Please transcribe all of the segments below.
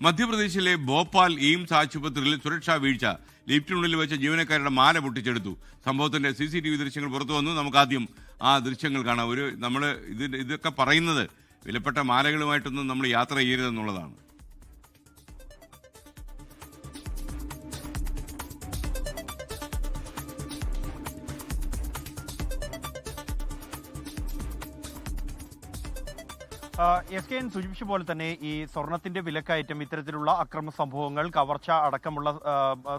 മധ്യപ്രദേശിലെ ഭോപ്പാൽ എയിംസ് ആശുപത്രിയിൽ സുരക്ഷാ വീഴ്ച. ലിഫ്റ്റിനുള്ളിൽ വെച്ച ജീവനക്കാരുടെ മാല പൊട്ടിച്ചെടുത്തു. സംഭവത്തിന്റെ CCTV ദൃശ്യങ്ങൾ പുറത്തു വന്നു. നമുക്ക് ആദ്യം ആ ദൃശ്യങ്ങൾ കാണാം. ഇതൊക്കെ പറയുന്നത് വിലപ്പെട്ട മാലകളുമായിട്ടൊന്നും നമ്മൾ യാത്ര ചെയ്യരുതെന്നുള്ളതാണ്. SKN സൂചിപ്പിച്ച പോലെ തന്നെ ഈ സ്വർണത്തിന്റെ വിലക്കയറ്റം, ഇത്തരത്തിലുള്ള അക്രമ സംഭവങ്ങൾ, കവർച്ച അടക്കമുള്ള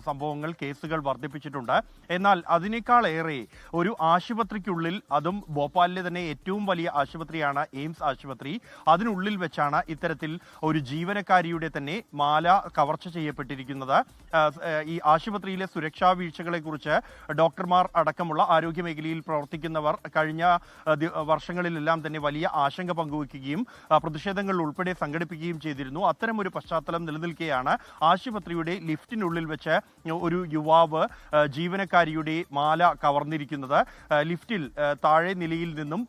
സംഭവങ്ങൾ, കേസുകൾ വർദ്ധിപ്പിച്ചിട്ടുണ്ട്. എന്നാൽ അതിനേക്കാളേറെ ഒരു ആശുപത്രിക്കുള്ളിൽ, അതും ഭോപ്പാലിലെ തന്നെ ഏറ്റവും വലിയ ആശുപത്രിയാണ് എയിംസ് ആശുപത്രി, അതിനുള്ളിൽ വെച്ചാണ് ഇത്തരത്തിൽ ഒരു ജീവനക്കാരിയുടെ തന്നെ മാല കവർച്ച ചെയ്യപ്പെട്ടിരിക്കുന്നത്. ഈ ആശുപത്രിയിലെ സുരക്ഷാ വീഴ്ചകളെ കുറിച്ച് ഡോക്ടർമാർ അടക്കമുള്ള ആരോഗ്യ മേഖലയിൽ പ്രവർത്തിക്കുന്നവർ കഴിഞ്ഞ വർഷങ്ങളിലെല്ലാം തന്നെ വലിയ ആശങ്ക പങ്കുവയ്ക്കുകയും പ്രതിഷേധങ്ങൾ ഉൾപ്പെടെ സംഘടിപ്പിക്കുകയും ചെയ്തിരുന്നു. അത്തരമൊരു പശ്ചാത്തലം നിലനിൽക്കെയാണ് ആശുപത്രിയുടെ ലിഫ്റ്റിനുള്ളിൽ വെച്ച് ഒരു യുവാവ് ജീവനക്കാരിയുടെ മാല കവർന്നിരിക്കുന്നത്. ലിഫ്റ്റിൽ താഴെ നിലയിൽ നിന്നും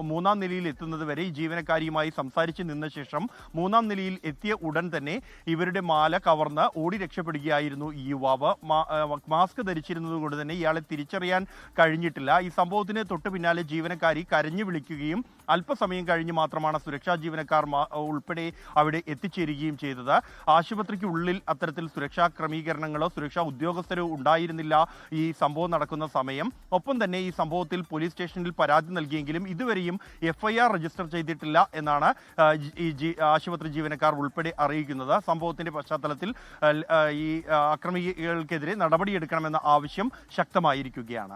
മൂന്നാം നിലയിൽ എത്തുന്നത് വരെ ഈ ജീവനക്കാരിയുമായി സംസാരിച്ച് നിന്ന ശേഷം മൂന്നാം നിലയിൽ എത്തിയ ഉടൻ തന്നെ ഇവരുടെ മാല കവർന്ന് ഓടി രക്ഷപ്പെടുകയായിരുന്നു ഈ യുവാവ്. മാസ്ക് ധരിച്ചിരുന്നത് കൊണ്ട് തന്നെ ഇയാളെ തിരിച്ചറിയാൻ കഴിഞ്ഞിട്ടില്ല. ഈ സംഭവത്തിന് തൊട്ടു പിന്നാലെ ജീവനക്കാരി കരഞ്ഞു വിളിക്കുകയും അല്പസമയം കഴിഞ്ഞ് മാത്രമാണ് സുരക്ഷാ ജീവനക്കാർ ഉൾപ്പെടെ അവിടെ എത്തിച്ചേരുകയും ചെയ്തത്. ആശുപത്രിക്ക് ഉള്ളിൽ അത്തരത്തിൽ സുരക്ഷാ ക്രമീകരണങ്ങളോ സുരക്ഷാ ഉദ്യോഗസ്ഥരോ ഉണ്ടായിരുന്നില്ല ഈ സംഭവം നടക്കുന്ന സമയം. ഒപ്പം തന്നെ ഈ സംഭവത്തിൽ പോലീസ് സ്റ്റേഷനിൽ പരാതി നൽകിയെങ്കിലും ഇതുവരെയും FIR രജിസ്റ്റർ ചെയ്തിട്ടില്ല എന്നാണ് ഈ ആശുപത്രി ജീവനക്കാർ ഉൾപ്പെടെ അറിയിക്കുന്നത്. സംഭവത്തിന്റെ പശ്ചാത്തലത്തിൽ ഈ അക്രമികൾക്കെതിരെ നടപടിയെടുക്കണമെന്ന ആവശ്യം ശക്തമായിരിക്കുകയാണ്.